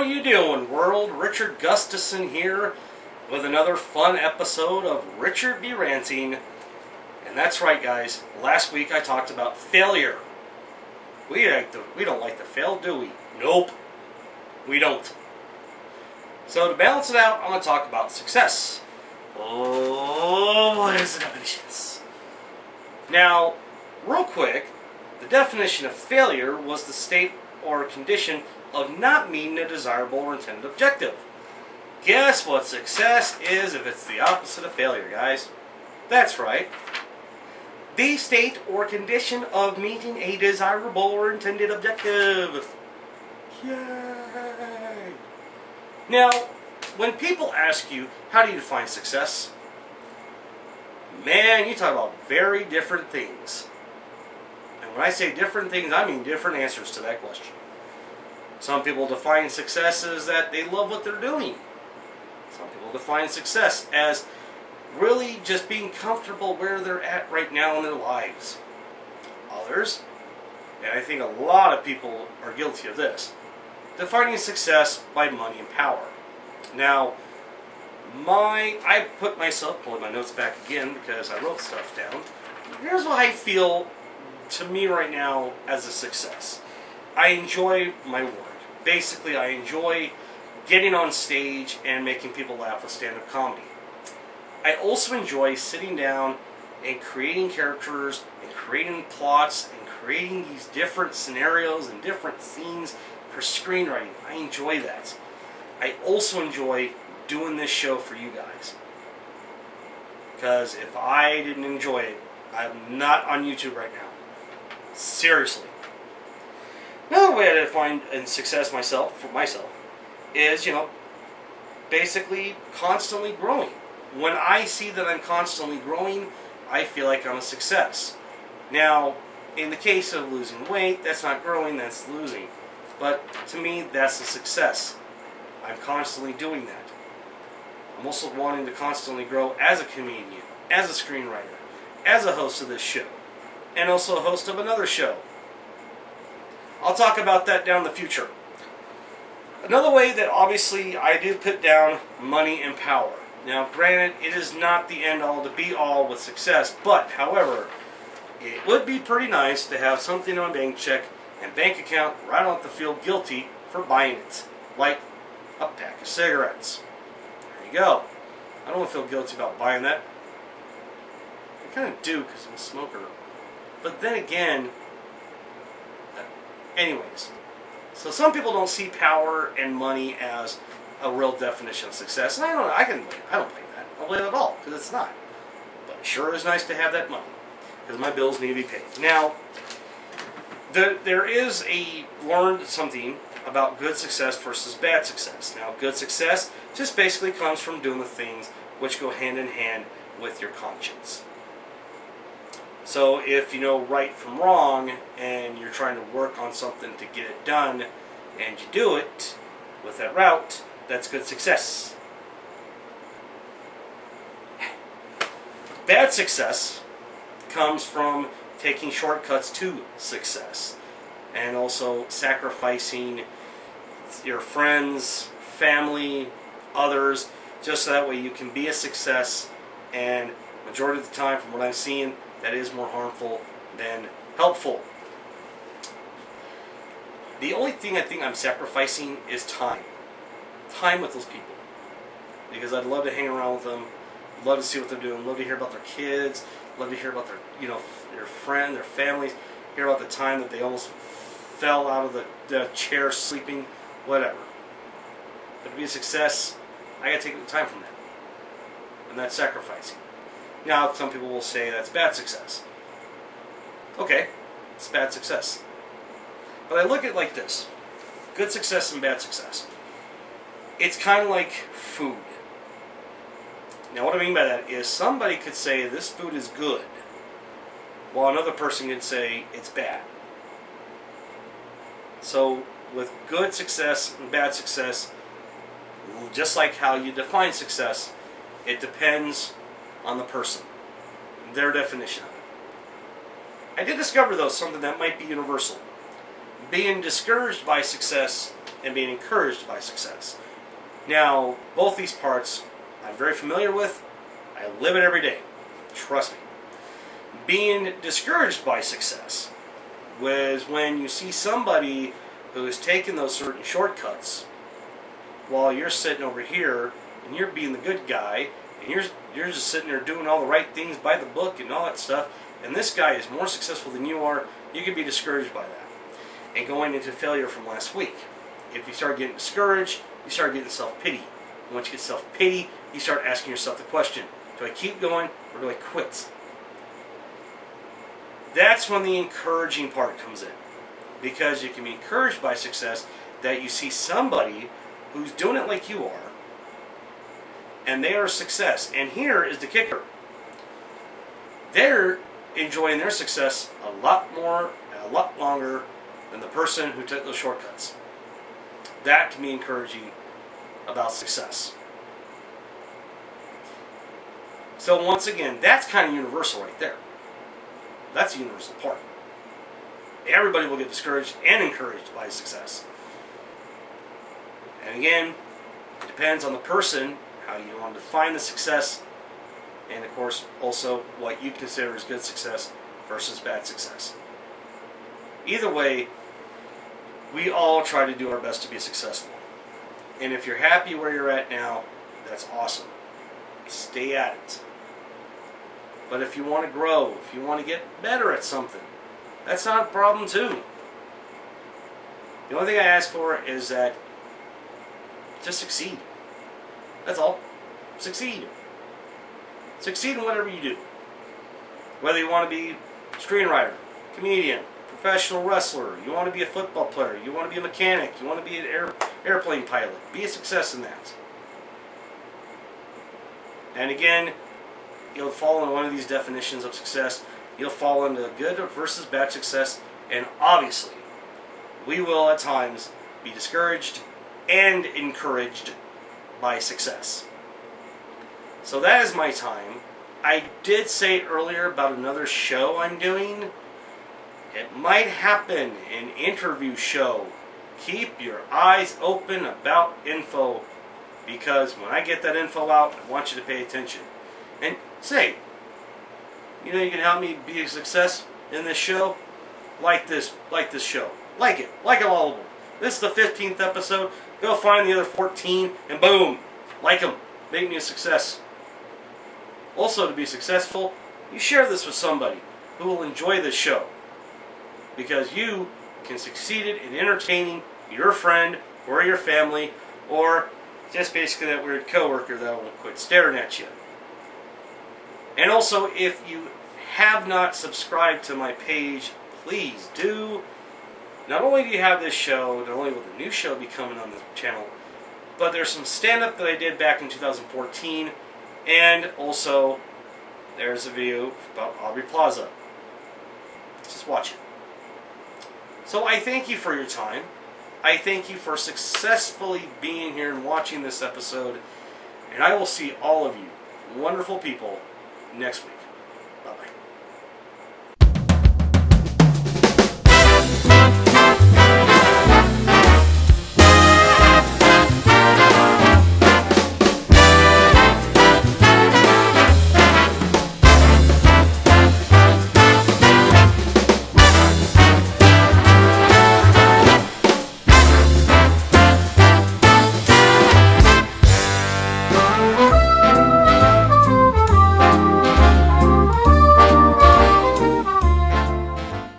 you doing, world? Richard Gustafson here with another fun episode of Richard be Ranting. And that's right, guys. Last week I talked about failure. We don't like to fail, do we? Nope. We don't. So to balance it out, I'm going to talk about success. Oh, what is the definitions? Now, real quick, the definition of failure was the state or condition of not meeting a desirable or intended objective. Guess what success is if it's the opposite of failure, guys? That's right. The state or condition of meeting a desirable or intended objective. Yay! Now, when people ask you, how do you define success? Man, you talk about very different things. And when I say different things, I mean different answers to that question. Some people define success as that they love what they're doing. Some people define success as really just being comfortable where they're at right now in their lives. Others, and I think a lot of people are guilty of this, defining success by money and power. Now, I put myself, pulling my notes back again because I wrote stuff down. Here's what I feel to me right now as a success. I enjoy my work. Basically, I enjoy getting on stage and making people laugh with stand-up comedy. I also enjoy sitting down and creating characters and creating plots and creating these different scenarios and different scenes for screenwriting. I enjoy that. I also enjoy doing this show for you guys. Because if I didn't enjoy it, I'm not on YouTube right now. Seriously. Another way I define success for myself is, basically constantly growing. When I see that I'm constantly growing, I feel like I'm a success. Now, in the case of losing weight, that's not growing, that's losing. But to me, that's a success. I'm constantly doing that. I'm also wanting to constantly grow as a comedian, as a screenwriter, as a host of this show, and also a host of another show. I'll talk about that down in the future. Another way that obviously I do put down money and power. Now, granted, it is not the end-all to be-all with success, but, however, it would be pretty nice to have something on my bank check and bank account where I don't have to feel guilty for buying it, like a pack of cigarettes. There you go. I don't want to feel guilty about buying that. I kind of do because I'm a smoker. But then again, anyways, so some people don't see power and money as a real definition of success, and I don't blame that. I don't blame it at all, because it's not. But it sure is nice to have that money, because my bills need to be paid. Now, there is learned something about good success versus bad success. Now, good success just basically comes from doing the things which go hand in hand with your conscience. So if you know right from wrong and you're trying to work on something to get it done and you do it with that route, that's good success. Bad success comes from taking shortcuts to success and also sacrificing your friends, family, others, just so that way you can be a success, and majority of the time from what I'm seeing, that is more harmful than helpful. The only thing I think I'm sacrificing is time. Time with those people. Because I'd love to hang around with them, love to see what they're doing, love to hear about their kids, love to hear about their friends, their families, hear about the time that they almost fell out of the chair sleeping, whatever. But to be a success, I gotta take the time from that. And that's sacrificing. Now, some people will say that's bad success. Okay, it's bad success. But I look at it like this. Good success and bad success. It's kind of like food. Now, what I mean by that is somebody could say this food is good, while another person could say it's bad. So, with good success and bad success, just like how you define success, it depends on the person, their definition of it. I did discover, though, something that might be universal. Being discouraged by success and being encouraged by success. Now, both these parts I'm very familiar with. I live it every day. Trust me. Being discouraged by success was when you see somebody who is taking those certain shortcuts while you're sitting over here and you're being the good guy and you're just sitting there doing all the right things by the book and all that stuff, and this guy is more successful than you are. You could be discouraged by that. And going into failure from last week, if you start getting discouraged, you start getting self-pity. Once you get self-pity, you start asking yourself the question, do I keep going or do I quit? That's when the encouraging part comes in. Because you can be encouraged by success that you see somebody who's doing it like you are, and they are a success. And here is the kicker. They're enjoying their success a lot more and a lot longer than the person who took those shortcuts. That can be encouraging about success. So once again, that's kind of universal right there. That's the universal part. Everybody will get discouraged and encouraged by success. And again, it depends on the person, how you want to define the success, and of course also what you consider as good success versus bad success. Either way, we all try to do our best to be successful. And if you're happy where you're at now, that's awesome. Stay at it. But if you want to grow, if you want to get better at something, that's not a problem too. The only thing I ask for is that just succeed. That's all. Succeed. Succeed in whatever you do. Whether you want to be a screenwriter, comedian, professional wrestler, you want to be a football player, you want to be a mechanic, you want to be an airplane pilot, be a success in that. And again, you'll fall into one of these definitions of success. You'll fall into good versus bad success, and obviously, we will at times be discouraged and encouraged by success. So that is my time. I did say earlier about another show I'm doing. It might happen, an interview show. Keep your eyes open about info, because when I get that info out, I want you to pay attention. And say, you know, you can help me be a success in this show. Like this show. Like it all of them. This is the 15th episode. Go find the other 14 and boom, like them. Make me a success. Also, to be successful, you share this with somebody who will enjoy this show, because you can succeed in entertaining your friend or your family, or just basically that weird coworker that won't quit staring at you. And also, if you have not subscribed to my page, please do. Not only do you have this show, not only will the new show be coming on the channel, but there's some stand-up that I did back in 2014, and also there's a video about Aubrey Plaza. Just watch it. So I thank you for your time. I thank you for successfully being here and watching this episode, and I will see all of you wonderful people next week.